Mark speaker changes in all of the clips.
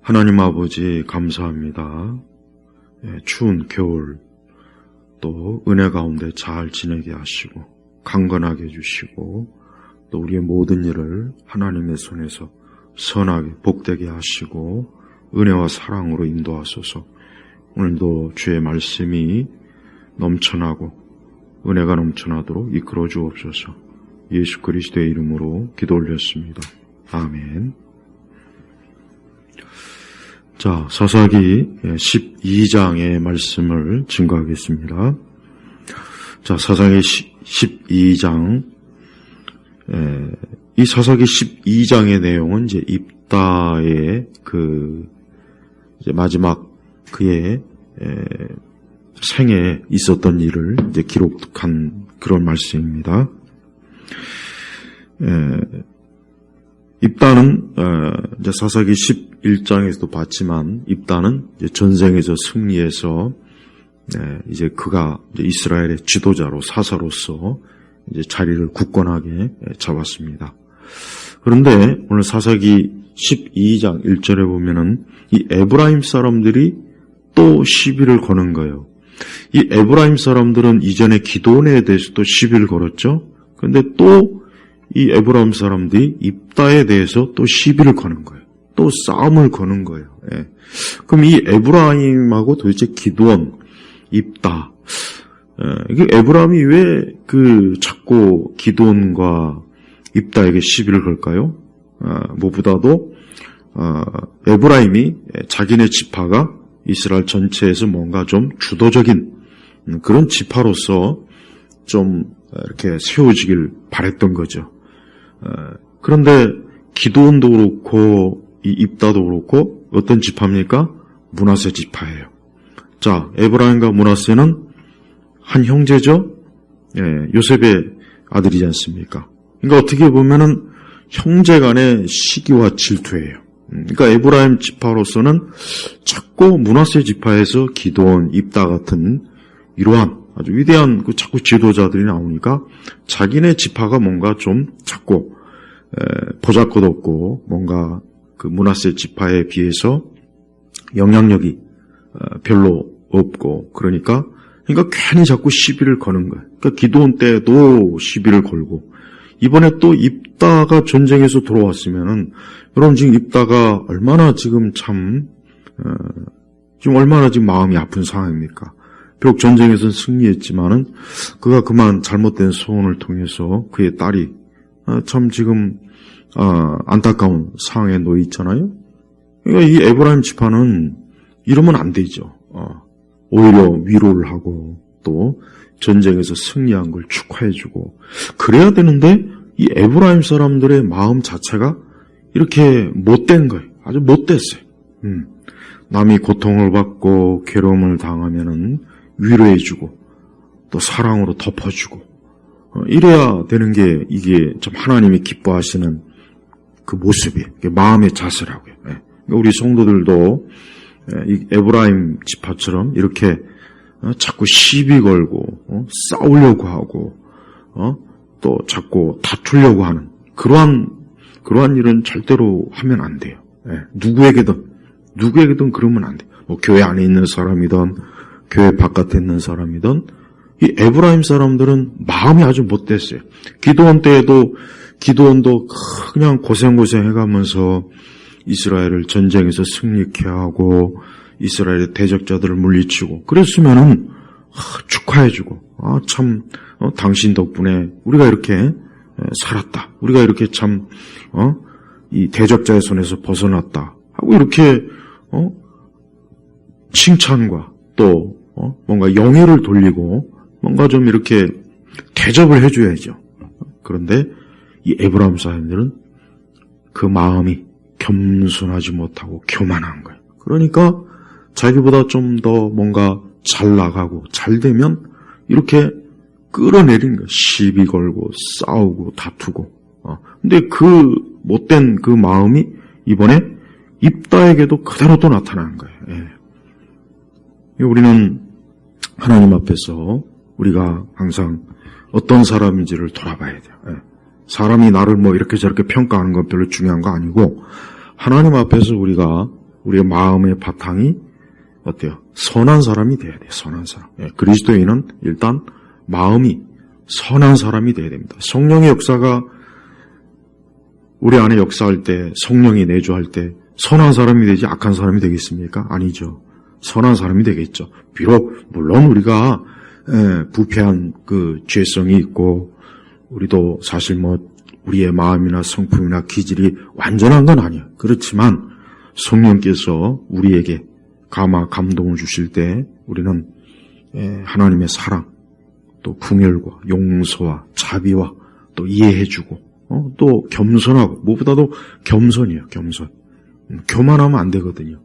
Speaker 1: 하나님 아버지 감사합니다. 추운 겨울 또 은혜 가운데 잘 지내게 하시고 강건하게 해주시고 또 우리의 모든 일을 하나님의 손에서 선하게 복되게 하시고 은혜와 사랑으로 인도하소서. 오늘도 주의 말씀이 넘쳐나고 은혜가 넘쳐나도록 이끌어 주옵소서. 예수 그리스도의 이름으로 기도 올렸습니다. 아멘. 자, 사사기 12장의 말씀을 증거하겠습니다. 자, 사사기 12장. 이 사사기 12장의 내용은 이제 입다의 이제 마지막 그의 생에 있었던 일을 이제 기록한 그런 말씀입니다. 입다는 이제 사사기 11장에서도 봤지만 입다는 이제 전쟁에서 승리해서 이제 그가 이제 이스라엘의 지도자로 사사로서 이제 자리를 굳건하게 잡았습니다. 그런데 오늘 사사기 12장 1절에 보면은 이 에브라임 사람들이 또 시비를 거는 거예요. 이 에브라임 사람들은 이전에 기드온에 대해서도 시비를 걸었죠. 그런데 또 이 에브라임 사람들이 입다에 대해서 또 시비를 거는 거예요. 또 싸움을 거는 거예요. 그럼 이 에브라임하고 도대체 기드온, 입다, 이게 에브라임이 왜 자꾸 기드온과 입다에게 시비를 걸까요? 무엇보다도 에브라임이 자기네 지파가 이스라엘 전체에서 뭔가 좀 주도적인 그런 지파로서 좀 이렇게 세워지길 바랬던 거죠. 그런데 기드온도 그렇고 이 입다도 그렇고 어떤 지파입니까? 므낫세 지파예요. 자, 에브라임과 므낫세는 한 형제죠. 요셉의 아들이지 않습니까? 그러니까 어떻게 보면은 형제간의 시기와 질투예요. 그러니까 에브라임 지파로서는 자꾸 므낫세 지파에서 기드온, 입다 같은 이러한 아주 위대한 자꾸 지도자들이 나오니까 자기네 지파가 뭔가 좀 자꾸 보잘것없고 뭔가 므낫세 지파에 비해서 영향력이 별로 없고 그러니까 괜히 자꾸 시비를 거는 거예요. 그러니까 기드온 때도 시비를 걸고 이번에 또 입다가 전쟁에서 돌아왔으면은 여러분 지금 입다가 얼마나 지금 지금 얼마나 지금 마음이 아픈 상황입니까? 비록 전쟁에서는 승리했지만은 그가 그만 잘못된 소원을 통해서 그의 딸이 참 지금 안타까운 상황에 놓여 있잖아요. 그러니까 이 에브라임 지파는 이러면 안 되죠. 오히려 위로를 하고 또 전쟁에서 승리한 걸 축하해주고 그래야 되는데 이 에브라임 사람들의 마음 자체가 이렇게 못된 거예요. 아주 못됐어요. 남이 고통을 받고 괴로움을 당하면은 위로해주고 또 사랑으로 덮어주고 이래야 되는 게 이게 참 하나님이 기뻐하시는 그 모습이에요. 마음의 자세라고요. 그러니까 우리 성도들도 이 에브라임 지파처럼 이렇게 자꾸 시비 걸고 싸우려고 하고 또 자꾸 다투려고 하는 그러한 일은 절대로 하면 안 돼요. 누구에게든 그러면 안 돼요. 뭐 교회 안에 있는 사람이든 교회 바깥에 있는 사람이든 이 에브라임 사람들은 마음이 아주 못됐어요. 기드온도 그냥 고생 해가면서 이스라엘을 전쟁에서 승리케 하고 이스라엘의 대적자들을 물리치고 그랬으면은 축하해주고 참 당신 덕분에 우리가 이렇게 살았다. 우리가 이렇게 참 이 대적자의 손에서 벗어났다 하고 이렇게 칭찬과 또 뭔가 영예를 돌리고 뭔가 좀 이렇게 대접을 해줘야죠. 그런데 이 에브라임 사람들은 그 마음이 겸손하지 못하고 교만한 거예요. 그러니까 자기보다 좀 더 뭔가 잘 나가고 잘 되면 이렇게 끌어내리는 거예요. 시비 걸고 싸우고 다투고. 근데 그 못된 그 마음이 이번에 입다에게도 그대로 또 나타나는 거예요. 우리는 하나님 앞에서 우리가 항상 어떤 사람인지를 돌아봐야 돼요. 사람이 나를 뭐 이렇게 저렇게 평가하는 건 별로 중요한 거 아니고 하나님 앞에서 우리의 마음의 바탕이 어때요? 선한 사람이 돼야 돼요. 선한 사람. 예, 그리스도인은 일단 마음이 선한 사람이 돼야 됩니다. 성령의 역사가 우리 안에 역사할 때, 성령이 내주할 때 선한 사람이 되지 악한 사람이 되겠습니까? 아니죠. 선한 사람이 되겠죠. 비록 물론 우리가 부패한 그 죄성이 있고 우리도 사실 우리의 마음이나 성품이나 기질이 완전한 건 아니에요. 그렇지만 성령께서 우리에게 감동을 주실 때 우리는 하나님의 사랑, 또 긍휼과 용서와 자비와 또 이해해주고 또 겸손하고 무엇보다도 겸손이에요. 겸손. 교만하면 안 되거든요.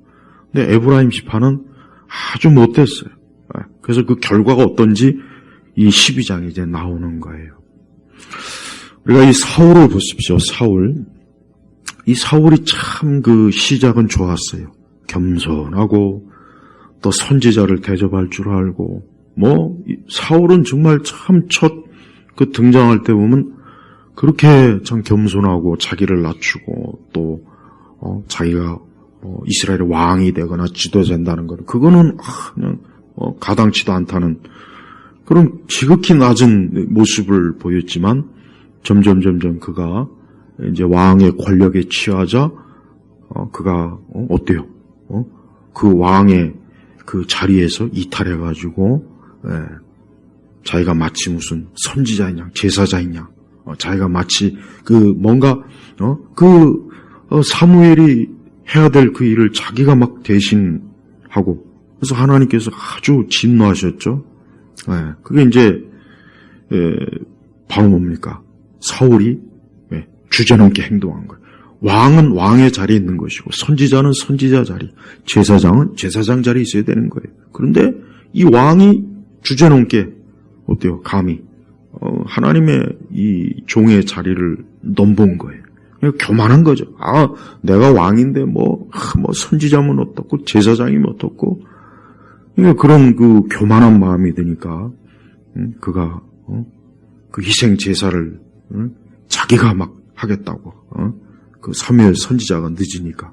Speaker 1: 근데 에브라임 지파는 아주 못됐어요. 그래서 그 결과가 어떤지 이 12장에 이제 나오는 거예요. 우리가 이 사울을 보십시오. 사울. 이 사울이 참 그 시작은 좋았어요. 겸손하고 또 선지자를 대접할 줄 알고 사울은 정말 참 첫 그 등장할 때 보면 그렇게 참 겸손하고 자기를 낮추고 또 자기가 이스라엘의 왕이 되거나 지도자 된다는 것 그거는 그냥 가당치도 않다는 그런 지극히 낮은 모습을 보였지만 점점 그가 이제 왕의 권력에 취하자 그가 어때요? 그 왕의 그 자리에서 이탈해가지고 자기가 마치 무슨 선지자이냐 제사자이냐 자기가 마치 그 뭔가 사무엘이 해야 될 그 일을 자기가 막 대신하고 그래서 하나님께서 아주 진노하셨죠. 그게 이제 바로 뭡니까? 사울이 주제넘게 행동한 거예요. 왕은 왕의 자리에 있는 것이고 선지자는 선지자 자리, 제사장은 제사장 자리에 있어야 되는 거예요. 그런데 이 왕이 주제넘게 어때요? 감히 하나님의 이 종의 자리를 넘본 거예요. 교만한 거죠. 내가 왕인데 선지자면 어떻고 제사장이면 어떻고 그런 그 교만한 마음이 드니까 그가 그 희생 제사를 자기가 막 하겠다고 그 사무엘 선지자가 늦으니까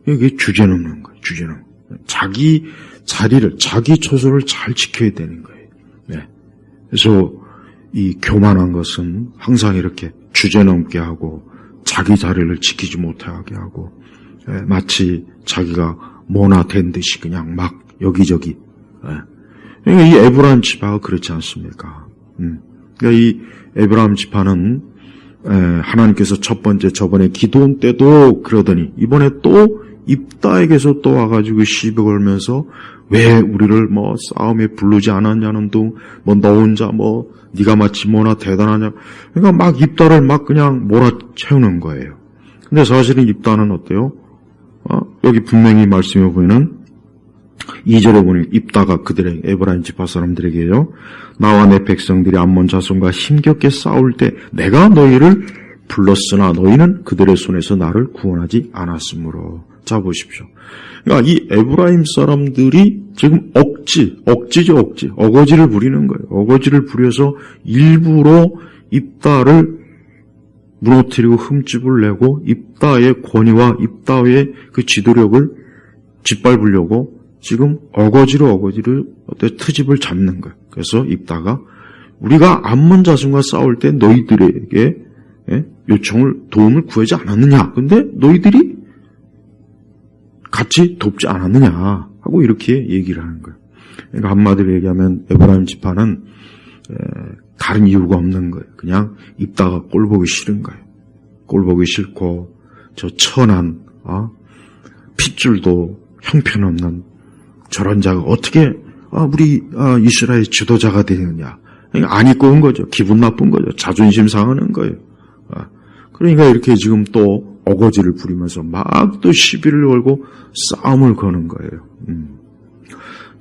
Speaker 1: 이게 주제넘는 거예요. 주제넘는 자기 자리를 자기 처소를 잘 지켜야 되는 거예요. 그래서 이 교만한 것은 항상 이렇게 주제넘게 하고 자기 자리를 지키지 못하게 하고 마치 자기가 뭐나 된 듯이 그냥 막 여기저기 이 에브라임 지파가 그렇지 않습니까? 그러니까 이 에브라임 지파는 하나님께서 첫 번째 저번에 기도원 때도 그러더니 이번에 또 입다에게서 또 와가지고 시비 걸면서 왜 우리를 싸움에 부르지 않았냐는 둥 너 혼자 네가 마치 뭐나 대단하냐 그러니까 막 입다를 막 그냥 몰아채우는 거예요. 근데 사실은 입다는 어때요? 여기 분명히 말씀해 보이는 2절에 보니 입다가 그들의 에브라임 지파 사람들에게요. 나와 내 백성들이 암몬 자손과 힘겹게 싸울 때 내가 너희를 불렀으나 너희는 그들의 손에서 나를 구원하지 않았으므로. 자 보십시오. 그러니까 이 에브라임 사람들이 지금 어거지를 부리는 거예요. 어거지를 부려서 일부러 입다를 무너뜨리고 흠집을 내고 입다의 권위와 입다의 그 지도력을 짓밟으려고 지금 어거지로 트집을 잡는 거예요. 그래서 입다가 우리가 암몬 자손과 싸울 때 너희들에게 도움을 구하지 않았느냐. 근데 너희들이 같이 돕지 않았느냐 하고 이렇게 얘기를 하는 거예요. 그러니까 한마디로 얘기하면 에브라임 지파는 다른 이유가 없는 거예요. 그냥 입다가 꼴보기 싫은 거예요. 꼴보기 싫고 저 천한 핏줄도 형편없는 저런 자가 어떻게 우리 이스라엘 지도자가 되느냐. 그러니까 안 입고 온 거죠. 기분 나쁜 거죠. 자존심 상하는 거예요. 그러니까 이렇게 지금 또 어거지를 부리면서 막 또 시비를 걸고 싸움을 거는 거예요.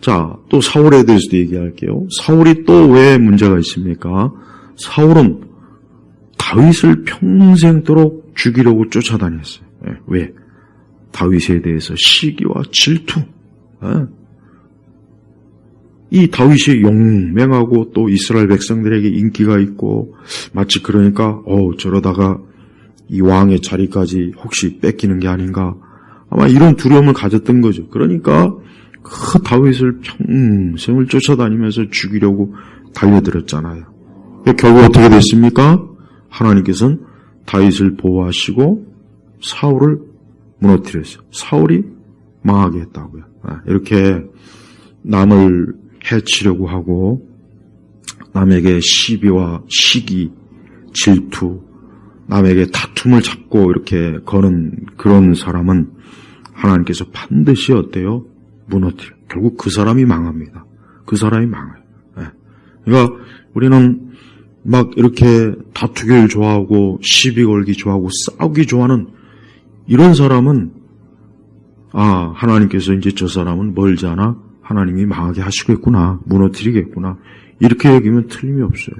Speaker 1: 자, 또 사울에 대해서도 얘기할게요. 사울이 또 왜 문제가 있습니까? 사울은 다윗을 평생도록 죽이려고 쫓아다녔어요. 왜? 다윗에 대해서 시기와 질투. 이 다윗이 용맹하고 또 이스라엘 백성들에게 인기가 있고 마치 그러니까 저러다가 이 왕의 자리까지 혹시 뺏기는 게 아닌가, 아마 이런 두려움을 가졌던 거죠. 그러니까 그 다윗을 평생을 쫓아다니면서 죽이려고 달려들었잖아요. 결국 어떻게 됐습니까? 하나님께서는 다윗을 보호하시고 사울을 무너뜨렸어요. 사울이 망하게 했다고요. 이렇게 남을 해치려고 하고 남에게 시비와 시기, 질투, 남에게 다툼을 잡고 이렇게 거는 그런 사람은 하나님께서 반드시 어때요? 무너뜨려. 결국 그 사람이 망합니다. 그 사람이 망해요. 그러니까 우리는 막 이렇게 다투기를 좋아하고 시비 걸기 좋아하고 싸우기 좋아하는 이런 사람은 하나님께서 이제 저 사람은 멀지 않아 하나님이 망하게 하시겠구나, 무너뜨리겠구나, 이렇게 여기면 틀림이 없어요.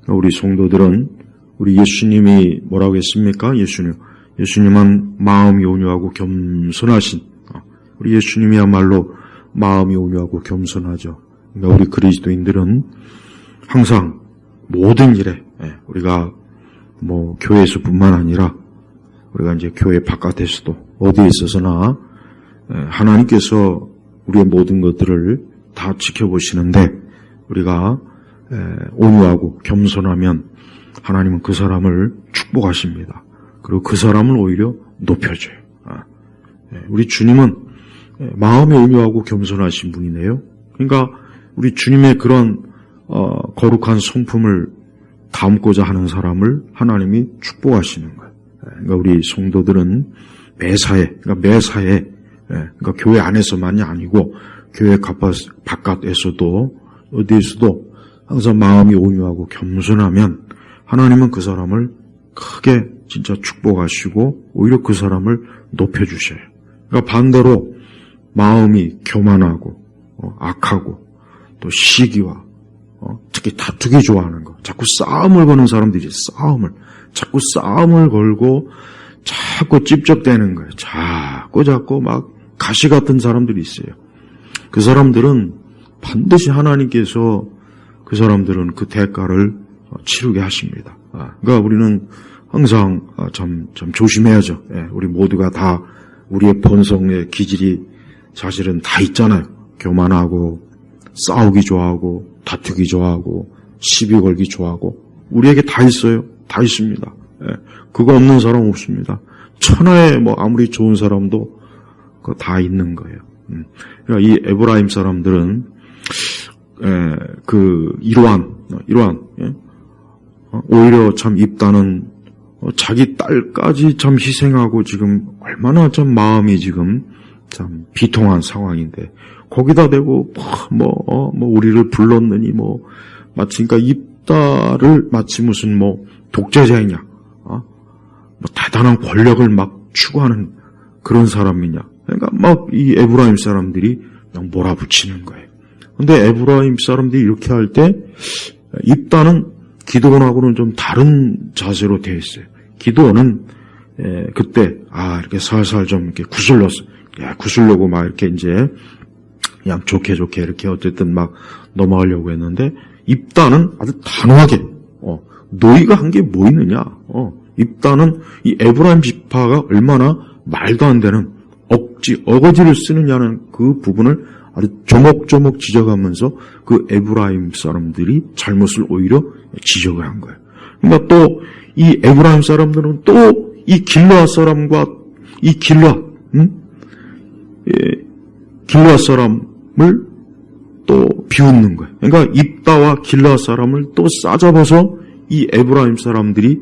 Speaker 1: 우리 성도들은 우리 예수님이 뭐라고 했습니까? 예수님은 마음이 온유하고 겸손하신, 우리 예수님이야말로 마음이 온유하고 겸손하죠. 그러니까 우리 그리스도인들은 항상 모든 일에, 우리가 뭐 교회에서뿐만 아니라 우리가 이제 교회 바깥에서도 어디에 있어서나 하나님께서 우리의 모든 것들을 다 지켜보시는데 우리가 온유하고 겸손하면 하나님은 그 사람을 축복하십니다. 그리고 그 사람을 오히려 높여줘요. 우리 주님은 마음이 온유하고 겸손하신 분이네요. 그러니까 우리 주님의 그런 거룩한 성품을 담고자 하는 사람을 하나님이 축복하시는 거예요. 그러니까 우리 성도들은 매사에, 그러니까 교회 안에서만이 아니고 교회 바깥에서도 어디에서도 항상 마음이 온유하고 겸손하면 하나님은 그 사람을 크게 진짜 축복하시고 오히려 그 사람을 높여주셔요. 그러니까 반대로 마음이 교만하고 악하고 또 시기와 특히 다투기 좋아하는 거, 자꾸 싸움을 거는 사람들이 자꾸 싸움을 걸고 자꾸 찝쩍대는 거예요. 자꾸 막 가시 같은 사람들이 있어요. 그 사람들은 반드시 하나님께서 그 사람들은 그 대가를 치르게 하십니다. 그러니까 우리는 항상 참 조심해야죠. 우리 모두가 다 우리의 본성의 기질이 사실은 다 있잖아요. 교만하고 싸우기 좋아하고 다투기 좋아하고 시비 걸기 좋아하고 우리에게 다 있어요. 다 있습니다. 그거 없는 사람 없습니다. 천하에 뭐 아무리 좋은 사람도 그거 다 있는 거예요. 그러니까 이 에브라임 사람들은 이러한 오히려 참 입다는 자기 딸까지 참 희생하고 지금 얼마나 참 마음이 지금 참 비통한 상황인데 거기다 대고 우리를 불렀느니 마치 그러니까 입다를 마치 무슨 독재자이냐, 대단한 권력을 막 추구하는 그런 사람이냐. 그러니까 막 이 에브라임 사람들이 그냥 몰아붙이는 거예요. 근데 에브라임 사람들이 이렇게 할 때 입다는 기드온하고는 좀 다른 자세로 되어 있어요. 기드온은 그때 이렇게 살살 좀 이렇게 구슬려고 막 이렇게 이제 그냥 좋게 이렇게 어쨌든 막 넘어가려고 했는데 입다는 아주 단호하게 너희가 한 게 뭐 있느냐. 입다는 이 에브라임 지파가 얼마나 말도 안 되는 어거지를 쓰느냐는 그 부분을 아주 조목조목 지적하면서 그 에브라임 사람들이 잘못을 오히려 지적을 한 거예요. 그러니까 또 이 에브라임 사람들은 또 이 길르앗 사람과 이 길르앗 사람을 또 비웃는 거예요. 그러니까 입다와 길르앗 사람을 또 싸잡아서 이 에브라임 사람들이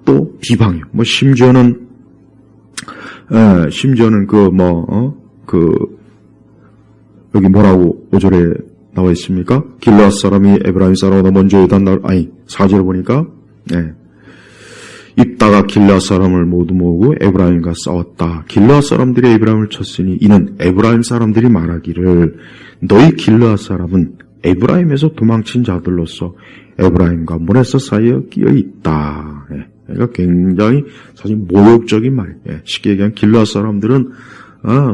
Speaker 1: 또 비방해요. 심지어는 여기 뭐라고 5절에 나와 있습니까? 길르앗 사람이 에브라임 사람보다 먼저 요단 4절을 보니까 입다가 길르앗 사람을 모두 모으고 에브라임과 싸웠다. 길르앗 사람들이 에브라임을 쳤으니 이는 에브라임 사람들이 말하기를 너희 길르앗 사람은 에브라임에서 도망친 자들로서 에브라임과 모레스 사이에 끼어 있다. 그러니까 굉장히 사실 모욕적인 말이에요. 쉽게 얘기하면 길르앗 사람들은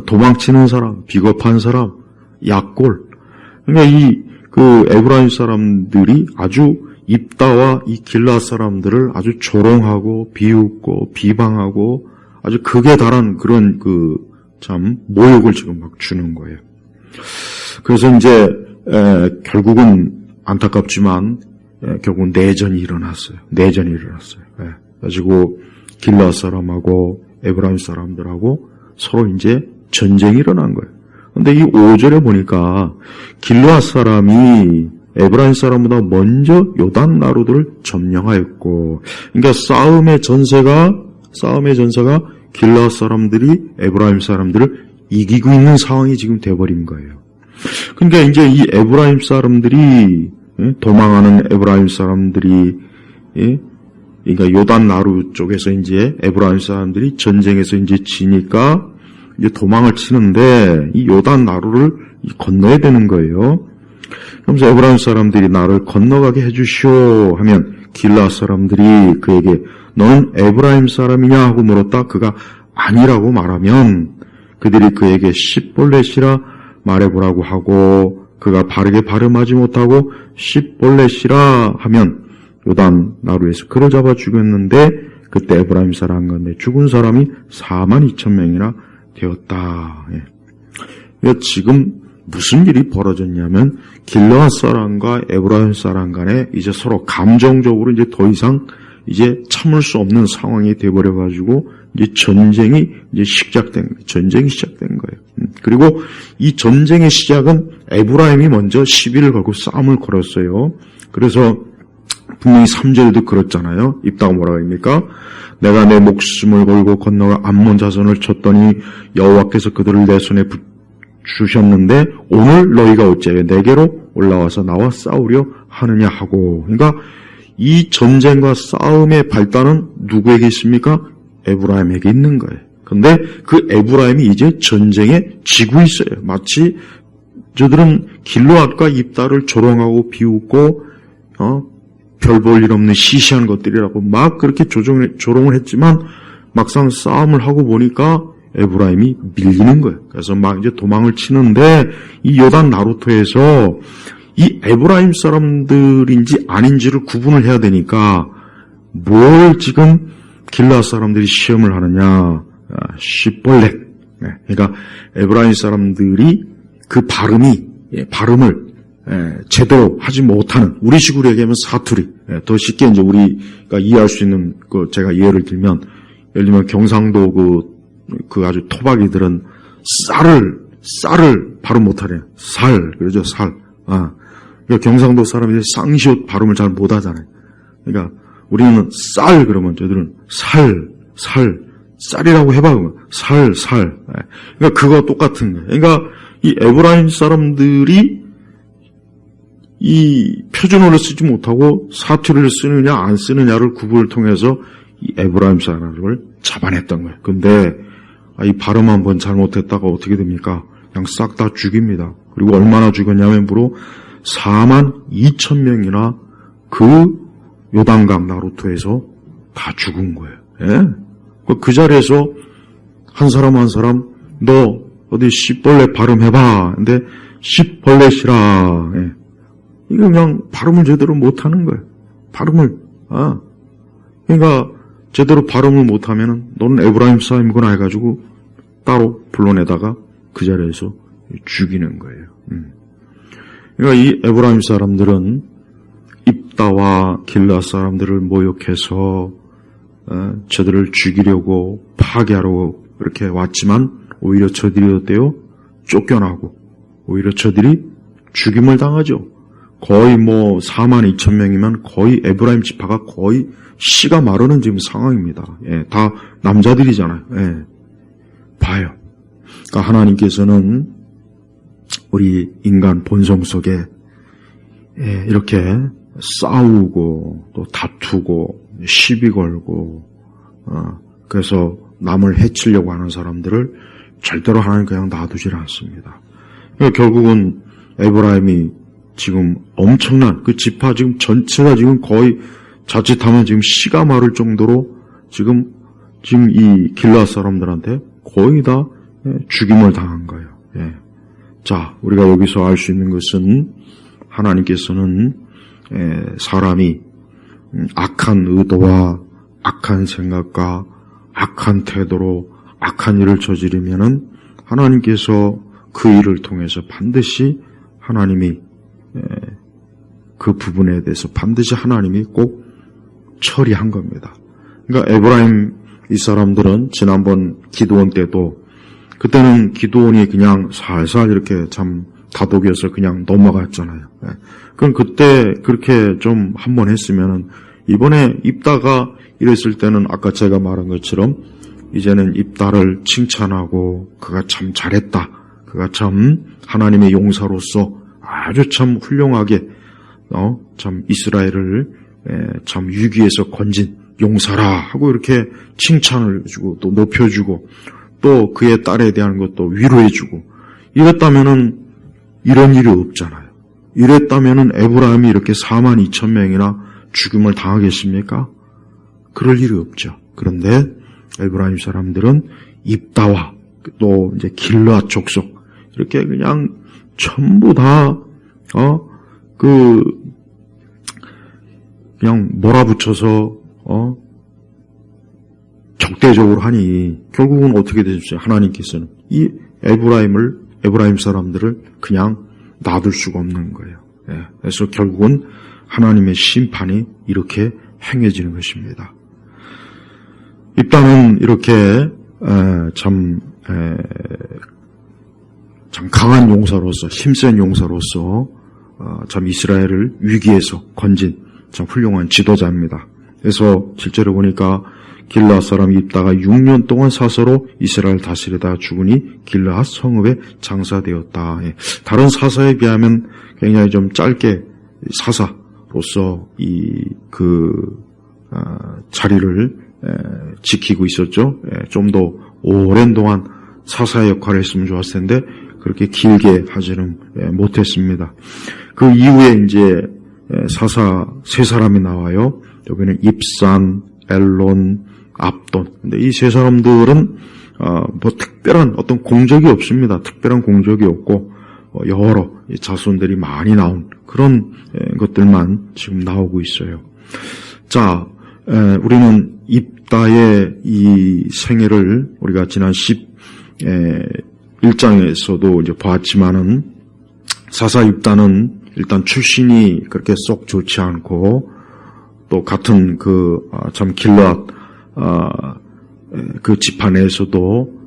Speaker 1: 도망치는 사람, 비겁한 사람, 약골. 그러니까 그 에브라임 사람들이 아주 입다와 이 길앗 사람들을 아주 조롱하고 비웃고 비방하고 아주 극에 달한 그런 참 모욕을 지금 막 주는 거예요. 그래서 이제 결국은 안타깝지만 결국 내전이 일어났어요. 가지고 길앗 사람하고 에브라임 사람들하고 서로 이제 전쟁이 일어난 거예요. 근데 이 5절에 보니까 길앗 사람이 에브라임 사람보다 먼저 요단 나루들을 점령하였고, 그러니까 싸움의 전세가 길앗 사람들이 에브라임 사람들을 이기고 있는 상황이 지금 돼버린 거예요. 그러니까 이제 이 에브라임 사람들이 도망하는 에브라임 사람들이 그러니까 요단 나루 쪽에서 이제 에브라임 사람들이 전쟁에서 이제 지니까 이제 도망을 치는데 이 요단 나루를 건너야 되는 거예요. 그러면서 에브라임 사람들이 나를 건너가게 해주시오 하면 길앗 사람들이 그에게 너는 에브라임 사람이냐 하고 물었다. 그가 아니라고 말하면 그들이 그에게 십볼렛이라 말해보라고 하고 그가 바르게 발음하지 못하고 십볼렛이라 하면 요단 나루에서 그를 잡아 죽였는데 그때 에브라임 사람 가운데 죽은 사람이 42,000명이나 되었다. 지금 무슨 일이 벌어졌냐면 길앗 사람과 에브라임 사람 간에 이제 서로 감정적으로 이제 더 이상 이제 참을 수 없는 상황이 돼버려 가지고 이제 전쟁이 시작된 거예요. 그리고 이 전쟁의 시작은 에브라임이 먼저 시비를 걸고 싸움을 걸었어요. 그래서 분명히 3절에도 그렇잖아요. 입다가 뭐라고 합니까? 내가 내 목숨을 걸고 건너가 암몬 자손을 쳤더니 여호와께서 그들을 내 손에 주셨는데 오늘 너희가 어찌하여 내게로 올라와서 나와 싸우려 하느냐 하고, 그러니까 이 전쟁과 싸움의 발단은 누구에게 있습니까? 에브라임에게 있는 거예요. 근데 그 에브라임이 이제 전쟁에 지고 있어요. 마치 저들은 길앗과 입다를 조롱하고 비웃고 별 볼 일 없는 시시한 것들이라고 막 그렇게 조롱을 했지만 막상 싸움을 하고 보니까 에브라임이 밀리는 거예요. 그래서 막 이제 도망을 치는데 이 요단 나루토에서 이 에브라임 사람들인지 아닌지를 구분을 해야 되니까 뭘 지금 길앗 사람들이 시험을 하느냐? 십볼렛. 그러니까 에브라임 사람들이 그 발음을 제대로 하지 못하는, 우리식으로 얘기하면 사투리. 더 쉽게 이제 우리가 이해할 수 있는 제가 예를 들면 경상도 그 아주 토박이들은 쌀을 발음 못하래요. 그러죠, 살. 그러니까 경상도 사람들이 쌍시옷 발음을 잘 못하잖아요. 그러니까 우리는 쌀 그러면 저들은 쌀이라고 해봐. 살. 그러니까 그거 똑같은 거예요. 그러니까 이 에브라임 사람들이 이 표준어를 쓰지 못하고 사투리를 쓰느냐 안 쓰느냐를 구분을 통해서 이 에브라임 사람을 잡아냈던 거예요. 근데 이 발음 한번 잘못했다가 어떻게 됩니까? 그냥 싹 다 죽입니다. 그리고 얼마나 죽었냐면 무려 42,000명이나 그 요단강 나루토에서 다 죽은 거예요. 그 자리에서 한 사람 너 어디 십벌렛 발음해봐. 근데 십벌렛이라. 이거 그냥 발음을 제대로 못하는 거예요. 그러니까 제대로 발음을 못하면은 너는 에브라임 사람이구나 해가지고 따로 불러내다가 그 자리에서 죽이는 거예요. 그러니까 이 에브라임 사람들은 입다와 길앗 사람들을 모욕해서 저들을 죽이려고 파괴하려고 이렇게 왔지만 오히려 저들이 어때요? 쫓겨나고 오히려 저들이 죽임을 당하죠. 거의 42,000명이면 거의 에브라임 지파가 거의 씨가 마르는 지금 상황입니다. 다 남자들이잖아요. 봐요. 그러니까 하나님께서는 우리 인간 본성 속에 이렇게 싸우고 또 다투고 시비 걸고 그래서 남을 해치려고 하는 사람들을 절대로 하나님 그냥 놔두질 않습니다. 그러니까 결국은 에브라임이 지금 엄청난 그 지파 지금 전체가 지금 거의 자칫하면 지금 씨가 마를 정도로 지금 이 길앗 사람들한테 거의 다 죽임을 당한 거예요. 자, 우리가 여기서 알 수 있는 것은 하나님께서는 사람이 악한 의도와 악한 생각과 악한 태도로 악한 일을 저지르면은 하나님께서 그 일을 통해서 반드시 하나님이 그 부분에 대해서 반드시 하나님이 꼭 처리한 겁니다. 그러니까 에브라임 이 사람들은 지난번 기드온 때도 그때는 기드온이 그냥 살살 이렇게 참 다독여서 그냥 넘어갔잖아요. 그럼 그때 그렇게 좀 한번 했으면은 이번에 입다가 이랬을 때는 아까 제가 말한 것처럼 이제는 입다를 칭찬하고 그가 참 잘했다. 그가 참 하나님의 용사로서 아주 참 훌륭하게 참 이스라엘을 참 위기에서 건진 용사라 하고 이렇게 칭찬을 주고 또 높여주고 또 그의 딸에 대한 것도 위로해주고 이랬다면은 이런 일이 없잖아요. 이랬다면은 에브라임이 이렇게 42,000명이나 죽음을 당하겠습니까? 그럴 일이 없죠. 그런데 에브라임 사람들은 입다와 또 이제 길르앗 족속 이렇게 그냥 전부 다 그냥 몰아붙여서 적대적으로 하니 결국은 어떻게 되셨어요? 하나님께서는 이 에브라임 사람들을 그냥 놔둘 수가 없는 거예요. 그래서 결국은 하나님의 심판이 이렇게 행해지는 것입니다. 입다는 이렇게 참 강한 용사로서 힘센 용사로서 참 이스라엘을 위기에서 건진 참 훌륭한 지도자입니다. 그래서 실제로 보니까 길르앗 사람 입다가 6년 동안 사서로 이스라엘 다스리다가 죽으니 길르앗 성읍에 장사되었다. 다른 사사에 비하면 굉장히 좀 짧게 사사로서 자리를 지키고 있었죠. 좀 더 오랜 동안 사사의 역할을 했으면 좋았을 텐데 그렇게 길게 하지는 못했습니다. 그 이후에 이제 사사 세 사람이 나와요. 여기는 입산, 엘론, 압돈. 근데 이 세 사람들은 뭐 특별한 어떤 공적이 없습니다. 특별한 공적이 없고 여러 자손들이 많이 나온 그런 것들만 지금 나오고 있어요. 자, 우리는 입다의 이 생애를 우리가 지난 11장에서도 이제 보았지만은 사사 입다는 일단 출신이 그렇게 썩 좋지 않고 또 같은 참 길르앗 그 집안에서도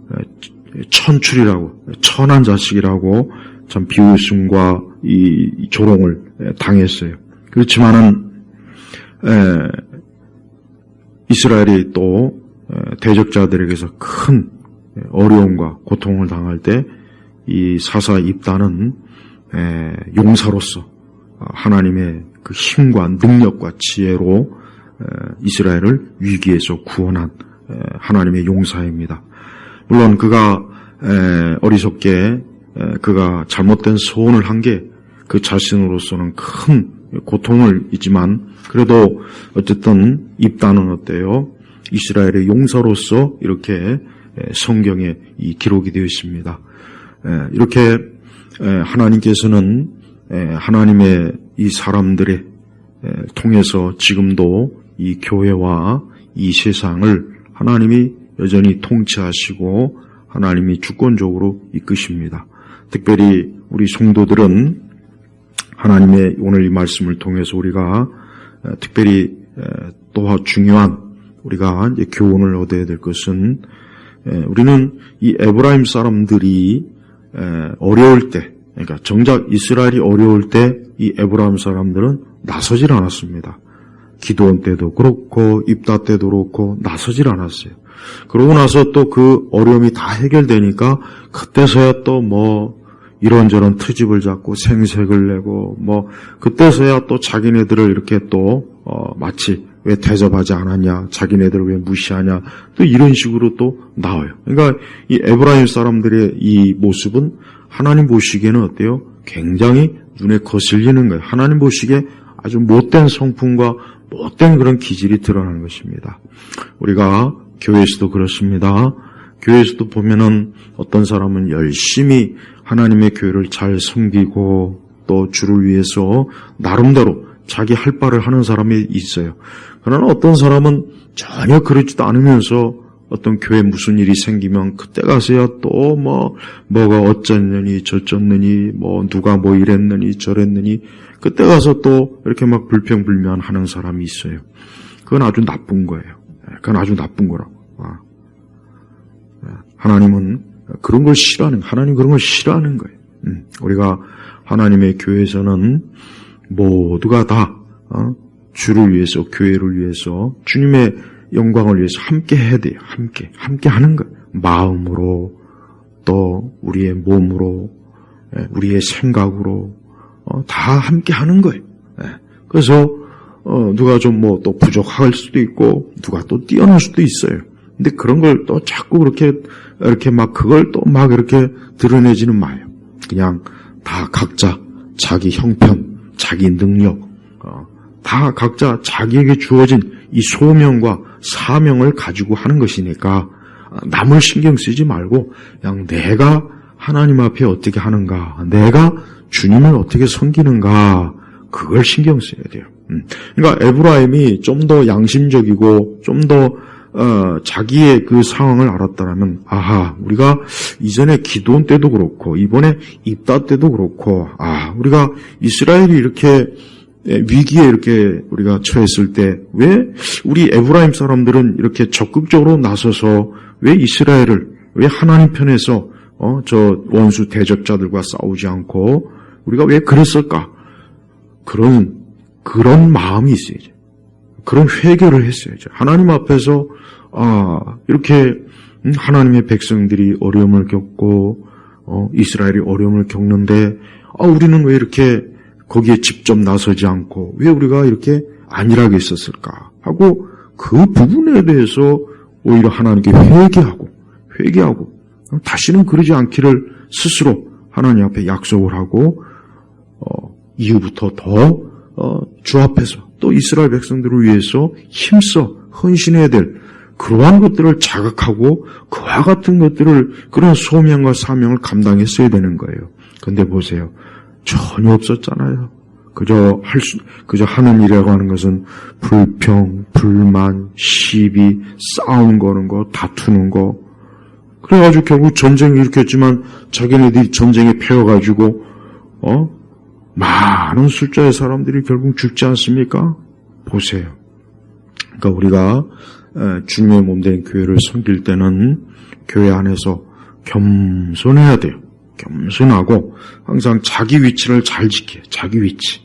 Speaker 1: 천출이라고 천한 자식이라고 참 비웃음과 이 조롱을 당했어요. 그렇지만은 이스라엘이 또 대적자들에게서 큰 어려움과 고통을 당할 때 이 사사 입다는 용사로서 하나님의 그 힘과 능력과 지혜로 이스라엘을 위기에서 구원한 하나님의 용사입니다. 물론 그가 어리석게 그가 잘못된 소원을 한 게 그 자신으로서는 큰 고통을 있지만 그래도 어쨌든 입다는 어때요? 이스라엘의 용사로서 이렇게 성경에 이 기록이 되어 있습니다. 이렇게 하나님께서는 하나님의 이 사람들의 통해서 지금도 이 교회와 이 세상을 하나님이 여전히 통치하시고 하나님이 주권적으로 이끄십니다. 특별히 우리 성도들은 하나님의 오늘 이 말씀을 통해서 우리가 특별히 또 중요한 우리가 이제 교훈을 얻어야 될 것은 우리는 이 에브라임 사람들이 어려울 때, 그러니까 정작 이스라엘이 어려울 때 이 에브라임 사람들은 나서질 않았습니다. 기드온 때도 그렇고 입다 때도 그렇고 나서질 않았어요. 그러고 나서 또 그 어려움이 다 해결되니까 그때서야 또 뭐 이런저런 트집을 잡고 생색을 내고 뭐 그때서야 또 자기네들을 이렇게 또 마치 왜 대접하지 않았냐, 자기네들을 왜 무시하냐, 또 이런 식으로 또 나와요. 그러니까 이 에브라임 사람들의 이 모습은 하나님 보시기에는 어때요? 굉장히 눈에 거슬리는 거예요. 하나님 보시기에 아주 못된 성품과 못된 그런 기질이 드러나는 것입니다. 우리가 교회에서도 그렇습니다. 교회에서도 보면은 어떤 사람은 열심히 하나님의 교회를 잘 섬기고 또 주를 위해서 나름대로 자기 할 바를 하는 사람이 있어요. 그러나 어떤 사람은 전혀 그러지도 않으면서 어떤 교회 무슨 일이 생기면 그때 가서야 또 뭐가 어쩌느니 저쩌느니 누가 뭐 이랬느니 저랬느니 그때 가서 또 이렇게 막 불평불만하는 사람이 있어요. 그건 아주 나쁜 거예요. 그건 아주 나쁜 거라고. 하나님은 그런 걸 싫어하는, 하나님 그런 걸 싫어하는 거예요. 우리가 하나님의 교회에서는 모두가 다 주를 위해서, 교회를 위해서, 주님의 영광을 위해서 함께 해야 돼요. 함께 하는 거예요. 마음으로, 또 우리의 몸으로, 우리의 생각으로 다 함께 하는 거예요. 그래서 누가 좀 또 부족할 수도 있고 누가 또 뛰어날 수도 있어요. 근데 그런 걸 또 자꾸 이렇게 막 그걸 또 막 이렇게 드러내지는 마요. 그냥 다 각자 자기 형편, 자기 능력, 다 각자 자기에게 주어진 이 소명과 사명을 가지고 하는 것이니까 남을 신경 쓰지 말고 그냥 내가 하나님 앞에 어떻게 하는가, 내가 주님을 어떻게 섬기는가, 그걸 신경 써야 돼요. 그러니까 에브라임이 좀 더 양심적이고 좀 더 자기의 그 상황을 알았다라면, 우리가 이전에 기도원 때도 그렇고 이번에 입다 때도 그렇고, 우리가 이스라엘이 이렇게 위기에 이렇게 우리가 처했을 때 왜 우리 에브라임 사람들은 이렇게 적극적으로 나서서 왜 이스라엘을, 왜 하나님 편에서 저 원수 대적자들과 싸우지 않고 우리가 왜 그랬을까? 그런 마음이 있어야죠. 그런 회개를 했어야죠. 하나님 앞에서 이렇게 하나님의 백성들이 어려움을 겪고 이스라엘이 어려움을 겪는데 우리는 왜 이렇게 거기에 직접 나서지 않고 왜 우리가 이렇게 안일하게 있었을까 하고 그 부분에 대해서 오히려 하나님께 회개하고 다시는 그러지 않기를 스스로 하나님 앞에 약속을 하고 이후부터 더 주 앞에서 또 이스라엘 백성들을 위해서 힘써 헌신해야 될 그러한 것들을 자각하고 그와 같은 것들을, 그런 소명과 사명을 감당했어야 되는 거예요. 근데 보세요. 전혀 없었잖아요. 그저 하는 일이라고 하는 것은 불평, 불만, 시비, 싸움 거는 거, 다투는 거. 그래가지고 결국 전쟁이 일으켰지만 자기네들이 전쟁에 패여가지고 많은 숫자의 사람들이 결국 죽지 않습니까? 보세요. 그러니까 우리가 주님의 몸된 교회를 섬길 때는 교회 안에서 겸손해야 돼요. 겸손하고 항상 자기 위치를 잘 지켜요. 자기 위치.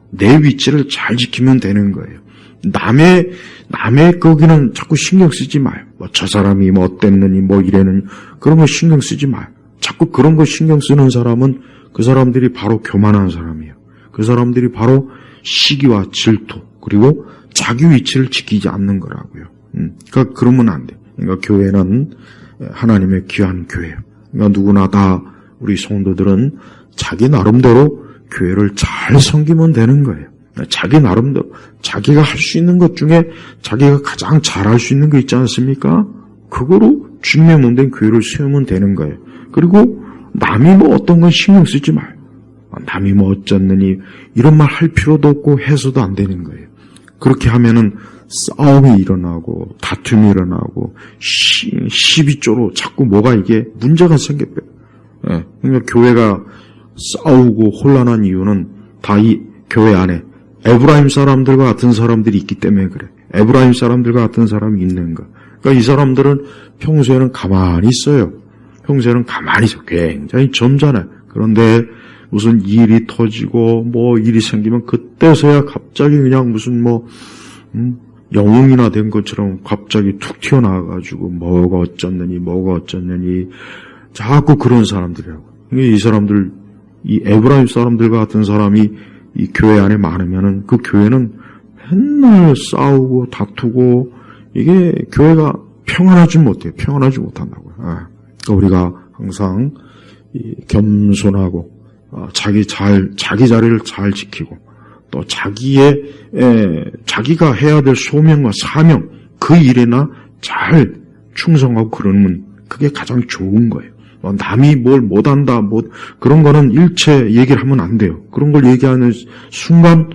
Speaker 1: 내 위치를 잘 지키면 되는 거예요. 남의 거기는 자꾸 신경 쓰지 마요. 저 사람이 어땠느니 이래는 그런 거 신경 쓰지 마요. 자꾸 그런 거 신경 쓰는 사람은 그 사람들이 바로 교만한 사람이에요. 그 사람들이 바로 시기와 질투, 그리고 자기 위치를 지키지 않는 거라고요. 그러니까 그러면 안 돼. 그러니까 교회는 하나님의 귀한 교회예요. 그러니까 누구나 다 우리 성도들은 자기 나름대로 교회를 잘 섬기면 되는 거예요. 자기 나름대로 자기가 할 수 있는 것 중에 자기가 가장 잘할 수 있는 거 있지 않습니까? 그거로 주님의 몸된 교회를 세우면 되는 거예요. 그리고 남이 어떤 건 신경 쓰지 마요. 남이 어쩌느니 이런 말 할 필요도 없고 해서도 안 되는 거예요. 그렇게 하면은 싸움이 일어나고 다툼이 일어나고 시비조로 자꾸 이게 문제가 생겨요. 그러니까 교회가 싸우고 혼란한 이유는 다 이 교회 안에 에브라임 사람들과 같은 사람들이 있기 때문에 그래. 에브라임 사람들과 같은 사람이 있는 거. 그러니까 이 사람들은 평소에는 가만히 있어요. 평소에는 가만히 있어. 굉장히 점잖아요. 그런데 무슨 일이 터지고 일이 생기면 그때서야 갑자기 그냥 무슨 영웅이나 된 것처럼 갑자기 툭 튀어나와가지고 뭐가 어쩌느니 자꾸 그런 사람들이라고. 이 사람들, 이 에브라임 사람들과 같은 사람이 이 교회 안에 많으면은 그 교회는 맨날 싸우고 다투고 이게 교회가 평안하지 못해요. 평안하지 못한다고요. 그러니까 우리가 항상 겸손하고 자기 자리를 잘 지키고 또 자기가 해야 될 소명과 사명 그 일에나 잘 충성하고 그러면 그게 가장 좋은 거예요. 남이 뭘 못한다 그런 거는 일체 얘기를 하면 안 돼요. 그런 걸 얘기하는 순간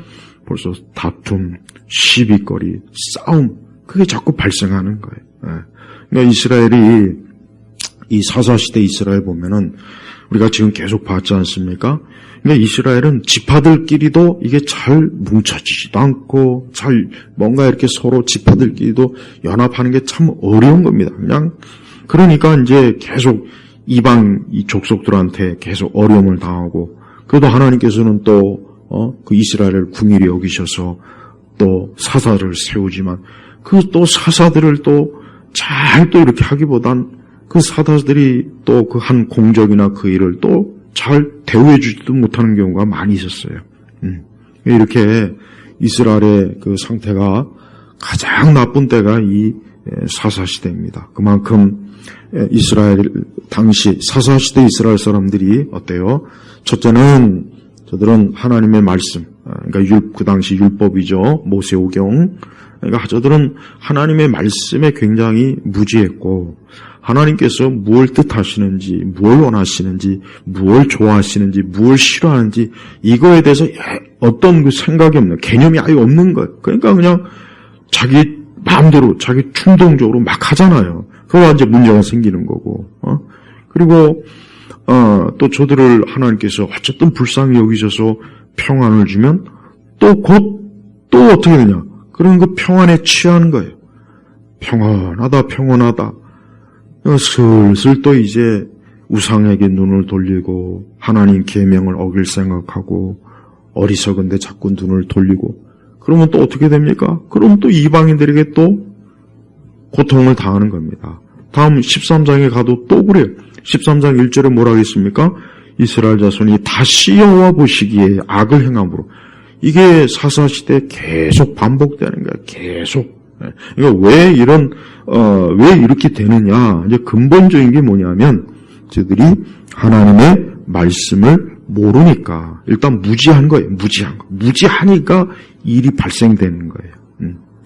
Speaker 1: 벌써 다툼, 시비거리, 싸움, 그게 자꾸 발생하는 거예요. 그러니까 이스라엘이, 이 사사시대 이스라엘 보면은 우리가 지금 계속 봤지 않습니까? 그러니까 이스라엘은 지파들끼리도 이게 잘 뭉쳐지지도 않고 잘 뭔가 이렇게 서로 지파들끼리도 연합하는 게 참 어려운 겁니다. 그냥 그러니까 이제 계속 이방 이 족속들한테 계속 어려움을 당하고, 그래도 하나님께서는 또 그 이스라엘을 궁일이 여기셔서 또 사사를 세우지만 그 또 사사들을 또 잘 또 이렇게 하기보단 그 사사들이 또 그 한 공적이나 그 일을 또 잘 대우해 주지도 못하는 경우가 많이 있었어요. 이렇게 이스라엘의 그 상태가 가장 나쁜 때가 이 사사시대입니다. 그만큼 이스라엘 당시 사사시대 이스라엘 사람들이 어때요? 첫째는 저들은 하나님의 말씀, 그러니까 그 당시 율법이죠. 모세오경. 그러니까 저들은 하나님의 말씀에 굉장히 무지했고, 하나님께서 무엇을 뜻하시는지, 무엇을 원하시는지, 무엇을 좋아하시는지, 무엇을 싫어하는지 이거에 대해서 어떤 그 생각이 없는, 개념이 아예 없는 거예요. 그러니까 그냥 자기 마음대로, 자기 충동적으로 막 하잖아요. 그러다 이제 문제가 생기는 거고. 그리고 또 저들을 하나님께서 어쨌든 불쌍히 여기셔서 평안을 주면 또 어떻게 되냐? 그런 그 평안에 취하는 거예요. 평안하다. 슬슬 또 이제 우상에게 눈을 돌리고 하나님 계명을 어길 생각하고 어리석은데 자꾸 눈을 돌리고, 그러면 또 어떻게 됩니까? 그러면 또 이방인들에게 또 고통을 당하는 겁니다. 다음 13장에 가도 또 그래요. 13장 1절에 뭐라 하겠습니까? 이스라엘 자손이 다시 여호와 보시기에 악을 행함으로. 이게 사사시대 계속 반복되는 거야. 계속. 그러니까 왜 이렇게 되느냐. 이제 근본적인 게 뭐냐면, 저들이 하나님의 말씀을 모르니까, 일단 무지한 거예요. 무지하니까 일이 발생되는 거예요.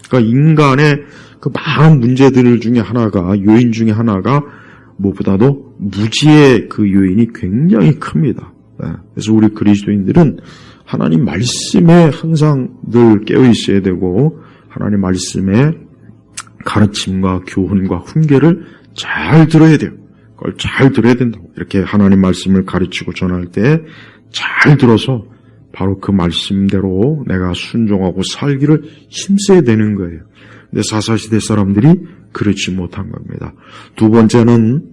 Speaker 1: 그러니까 인간의 그 많은 문제들 중에 하나가, 요인 중에 하나가 무엇보다도 무지의 그 요인이 굉장히 큽니다. 그래서 우리 그리스도인들은 하나님 말씀에 항상 늘 깨어 있어야 되고, 하나님 말씀의 가르침과 교훈과 훈계를 잘 들어야 돼요. 그걸 잘 들어야 된다고. 이렇게 하나님 말씀을 가르치고 전할 때 잘 들어서 바로 그 말씀대로 내가 순종하고 살기를 힘써야 되는 거예요. 근데 사사시대 사람들이 그렇지 못한 겁니다. 두 번째는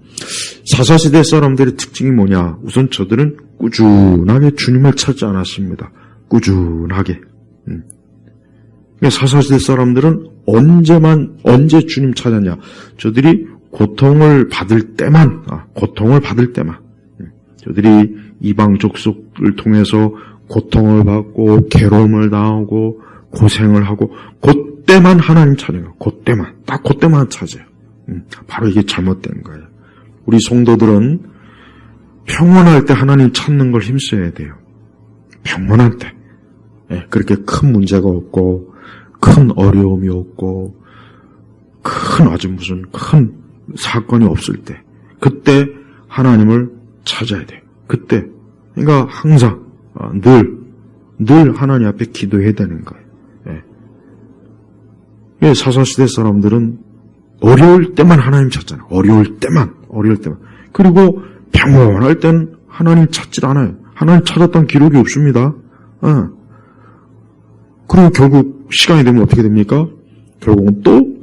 Speaker 1: 사사시대 사람들의 특징이 뭐냐? 우선 저들은 꾸준하게 주님을 찾지 않았습니다. 꾸준하게. 사사시대 사람들은 언제 주님 찾았냐? 저들이 고통을 받을 때만. 저들이 이방 족속을 통해서 고통을 받고 괴로움을 당하고 고생을 하고 그때만 하나님 찾아요. 딱 그때만 찾아요. 바로 이게 잘못된 거예요. 우리 성도들은 평온할 때 하나님 찾는 걸 힘써야 돼요. 평온할 때. 그렇게 큰 문제가 없고 큰 어려움이 없고 아주 무슨 큰 사건이 없을 때, 그때 하나님을 찾아야 돼요. 그때. 그러니까 항상 늘 하나님 앞에 기도해야 되는 거예요. 사사시대 사람들은 어려울 때만 하나님 찾잖아요. 어려울 때만. 그리고 평온할 땐 하나님 찾질 않아요. 하나님 찾았던 기록이 없습니다. 그리고 결국 시간이 되면 어떻게 됩니까? 결국은 또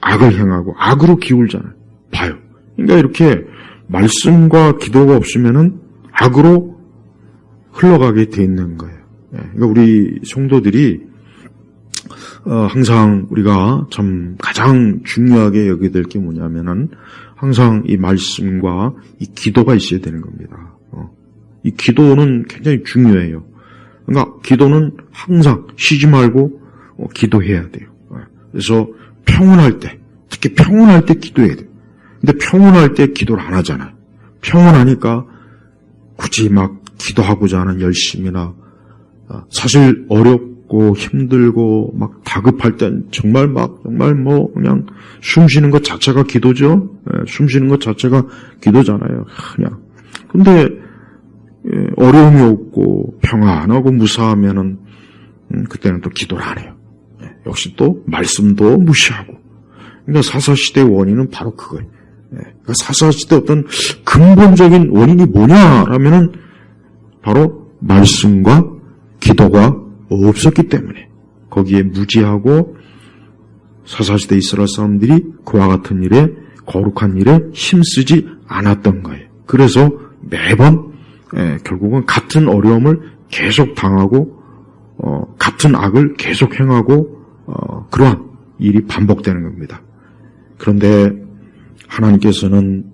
Speaker 1: 악을 행하고 악으로 기울잖아요. 봐요. 그러니까 이렇게 말씀과 기도가 없으면은 악으로 흘러가게 돼 있는 거예요. 그러니까 우리 성도들이 항상 우리가 참 가장 중요하게 여겨야 될 게 뭐냐면은 항상 이 말씀과 이 기도가 있어야 되는 겁니다. 이 기도는 굉장히 중요해요. 그러니까 기도는 항상 쉬지 말고 기도해야 돼요. 그래서 평온할 때, 특히 평온할 때 기도해야 돼요. 근데 평온할 때 기도를 안 하잖아요. 평온하니까 굳이 막 기도하고자 하는 열심이나, 사실 어렵고 힘들고 막 다급할 땐 정말 그냥 숨 쉬는 것 자체가 기도죠. 숨 쉬는 것 자체가 기도잖아요. 그냥. 근데 어려움이 없고 평안하고 무사하면은 그때는 또 기도를 안 해요. 역시 또 말씀도 무시하고. 그러니까 사사시대의 원인은 바로 그거예요. 그러니까 사사시대 어떤 근본적인 원인이 뭐냐라면은 바로 말씀과 기도가 없었기 때문에 거기에 무지하고 사사시대 이스라엘 사람들이 그와 같은 일에 거룩한 일에 힘쓰지 않았던 거예요. 그래서 매번 결국은 같은 어려움을 계속 당하고 같은 악을 계속 행하고 그러한 일이 반복되는 겁니다. 그런데 하나님께서는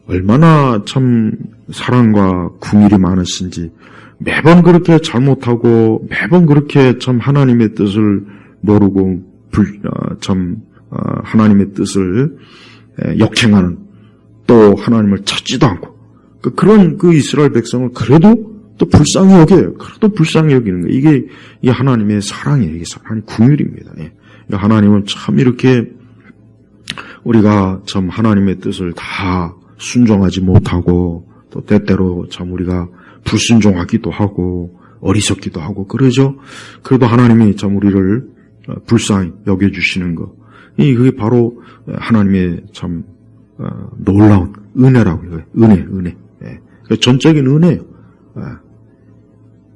Speaker 1: 얼마나 참 사랑과 궁일이 많으신지 매번 그렇게 잘못하고 매번 그렇게 참 하나님의 뜻을 모르고 하나님의 뜻을 역행하는 또 하나님을 찾지도 않고 그런 그 이스라엘 백성을 그래도 또 불쌍히 여겨요. 그래도 불쌍히 여기는 거예요. 이게 하나님의 사랑이에요. 이게 하나님의 궁율입니다. 하나님은 참 이렇게 우리가 참 하나님의 뜻을 다 순종하지 못하고 또 때때로 참 우리가 불순종하기도 하고 어리석기도 하고 그러죠. 그래도 하나님이 참 우리를 불쌍히 여겨주시는 거. 그게 바로 하나님의 참 놀라운 은혜라고 해요. 은혜. 전적인 은혜예요.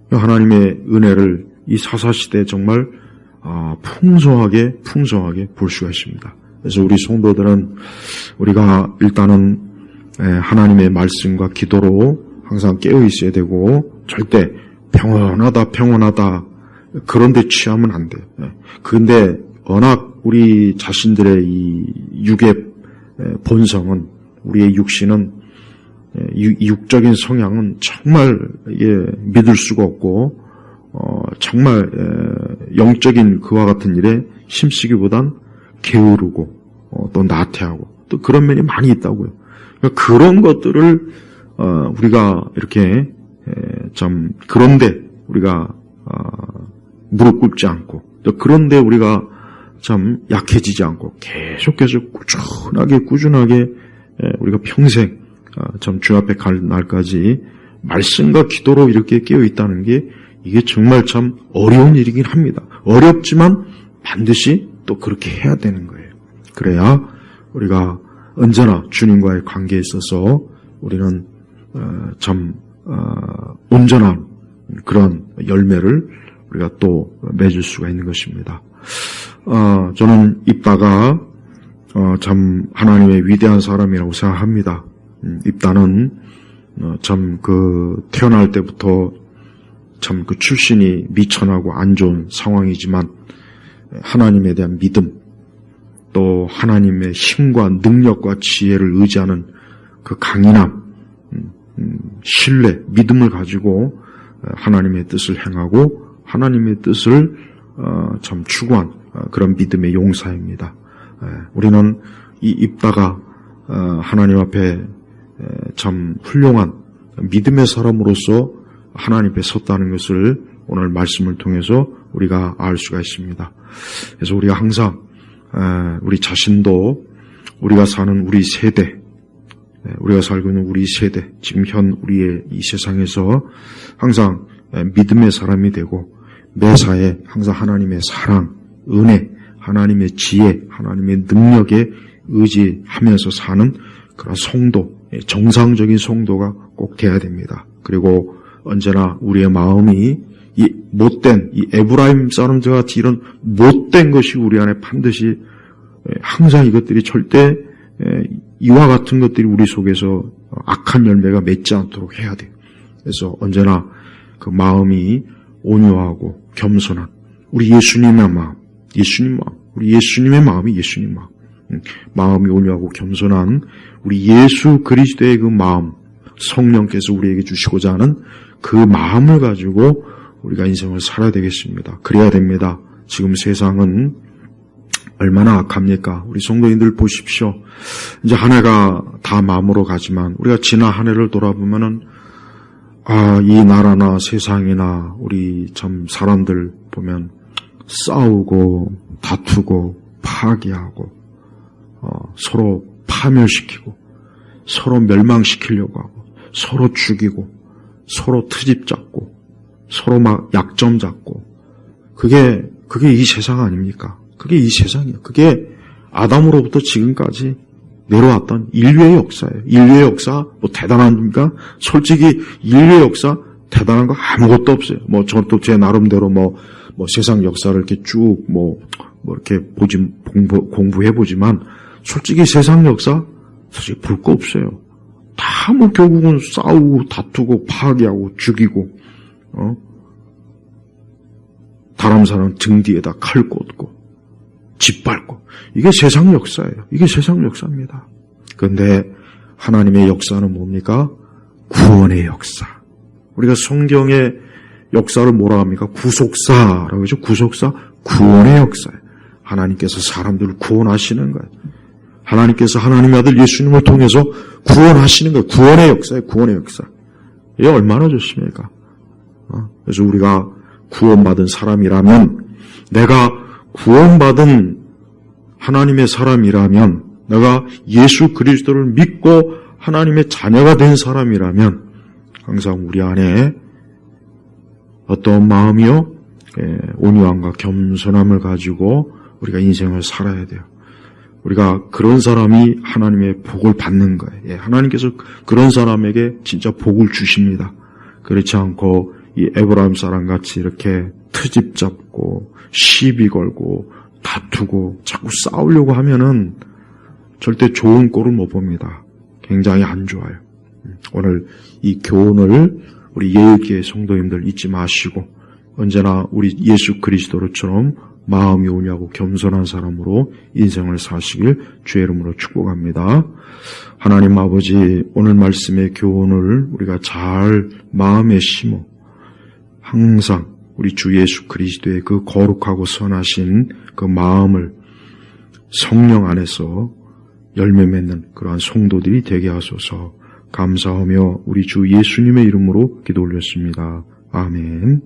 Speaker 1: 하나님의 은혜를 이 사사시대에 정말 풍성하게 볼 수가 있습니다. 그래서 우리 성도들은 우리가 일단은 하나님의 말씀과 기도로 항상 깨어 있어야 되고 절대 평온하다 그런 데 취하면 안 돼요. 그런데 워낙 우리 자신들의 이 육의 본성은 우리의 육신은 육적인 성향은 정말 믿을 수가 없고 정말 영적인 그와 같은 일에 힘쓰기보단 게으르고 또 나태하고 또 그런 면이 많이 있다고요. 그러니까 그런 것들을 우리가 이렇게 참 그런데 우리가 무릎 꿇지 않고 또 그런데 우리가 참 약해지지 않고 계속해서 꾸준하게 우리가 평생 참 주 앞에 갈 날까지 말씀과 기도로 이렇게 깨어 있다는 게 이게 정말 참 어려운 일이긴 합니다. 어렵지만 반드시 또 그렇게 해야 되는 거예요. 그래야 우리가 언제나 주님과의 관계에 있어서 우리는 참 온전한 그런 열매를 우리가 또 맺을 수가 있는 것입니다. 저는 입다가 참 하나님의 위대한 사람이라고 생각합니다. 입다는 참 태어날 때부터 참 그 출신이 미천하고 안 좋은 상황이지만 하나님에 대한 믿음 또 하나님의 힘과 능력과 지혜를 의지하는 그 강인함, 신뢰, 믿음을 가지고 하나님의 뜻을 행하고 하나님의 뜻을 참 추구한 그런 믿음의 용사입니다. 우리는 이 입다가 하나님 앞에 참 훌륭한 믿음의 사람으로서 하나님 앞에 섰다는 것을 오늘 말씀을 통해서 우리가 알 수가 있습니다. 그래서 우리가 항상 우리 자신도 우리가 사는 우리 세대, 우리가 살고 있는 우리 세대, 지금 현 우리의 이 세상에서 항상 믿음의 사람이 되고 매사에 항상 하나님의 사랑, 은혜, 하나님의 지혜, 하나님의 능력에 의지하면서 사는 그런 성도, 정상적인 성도가 꼭 돼야 됩니다. 그리고 언제나 우리의 마음이 이 못된, 이 에브라임 사람들 같이 이런 못된 것이 우리 안에 반드시 항상 이것들이 절대 이와 같은 것들이 우리 속에서 악한 열매가 맺지 않도록 해야 돼요. 그래서 언제나 그 마음이 온유하고 겸손한 우리 예수님의 마음, 우리 예수님의 마음이 예수님 마음. 마음이 온유하고 겸손한 우리 예수 그리스도의 그 마음, 성령께서 우리에게 주시고자 하는 그 마음을 가지고 우리가 인생을 살아야 되겠습니다. 그래야 됩니다. 지금 세상은 얼마나 악합니까? 우리 성도님들 보십시오. 이제 한 해가 다 마음으로 가지만 우리가 지난 한 해를 돌아보면은 이 나라나 세상이나 우리 참 사람들 보면 싸우고 다투고 파괴하고 서로 파멸시키고 서로 멸망시키려고 하고 서로 죽이고 서로 트집 잡고 서로 막 약점 잡고 그게 이 세상 아닙니까? 그게 이 세상이에요. 그게 아담으로부터 지금까지 내려왔던 인류의 역사예요. 인류의 역사 뭐 대단합니까? 솔직히 인류의 역사 대단한 거 아무것도 없어요. 뭐 저도 제 나름대로 뭐 세상 역사를 이렇게 쭉 이렇게 공부해 보지만 솔직히 세상 역사 사실 볼 거 없어요. 다 뭐 결국은 싸우고 다투고 파괴하고 죽이고 다른 사람 등 뒤에다 칼 꽂고 짓밟고 이게 세상 역사예요. 이게 세상 역사입니다. 그런데 하나님의 역사는 뭡니까? 구원의 역사. 우리가 성경의 역사를 뭐라 합니까? 구속사라고 하죠. 구속사, 구원의 역사예요. 하나님께서 사람들을 구원하시는 거예요. 하나님께서 하나님의 아들 예수님을 통해서 구원하시는 거예요. 구원의 역사예요. 구원의 역사. 이게 얼마나 좋습니까? 그래서 우리가 구원받은 사람이라면, 내가 구원받은 하나님의 사람이라면, 내가 예수 그리스도를 믿고 하나님의 자녀가 된 사람이라면 항상 우리 안에 어떤 마음이요? 온유함과 겸손함을 가지고 우리가 인생을 살아야 돼요. 우리가 그런 사람이 하나님의 복을 받는 거예요. 하나님께서 그런 사람에게 진짜 복을 주십니다. 그렇지 않고 이 에브라임 사람같이 이렇게 트집 잡고 시비 걸고 다투고 자꾸 싸우려고 하면은 절대 좋은 꼴을 못 봅니다. 굉장히 안 좋아요. 오늘 이 교훈을 우리 예일교회 성도님들 잊지 마시고 언제나 우리 예수 그리스도로처럼 마음이 온유하고 겸손한 사람으로 인생을 사시길 주의 이름으로 축복합니다. 하나님 아버지, 오늘 말씀의 교훈을 우리가 잘 마음에 심어 항상 우리 주 예수 그리스도의 그 거룩하고 선하신 그 마음을 성령 안에서 열매 맺는 그러한 성도들이 되게 하소서. 감사하며 우리 주 예수님의 이름으로 기도 올렸습니다. 아멘.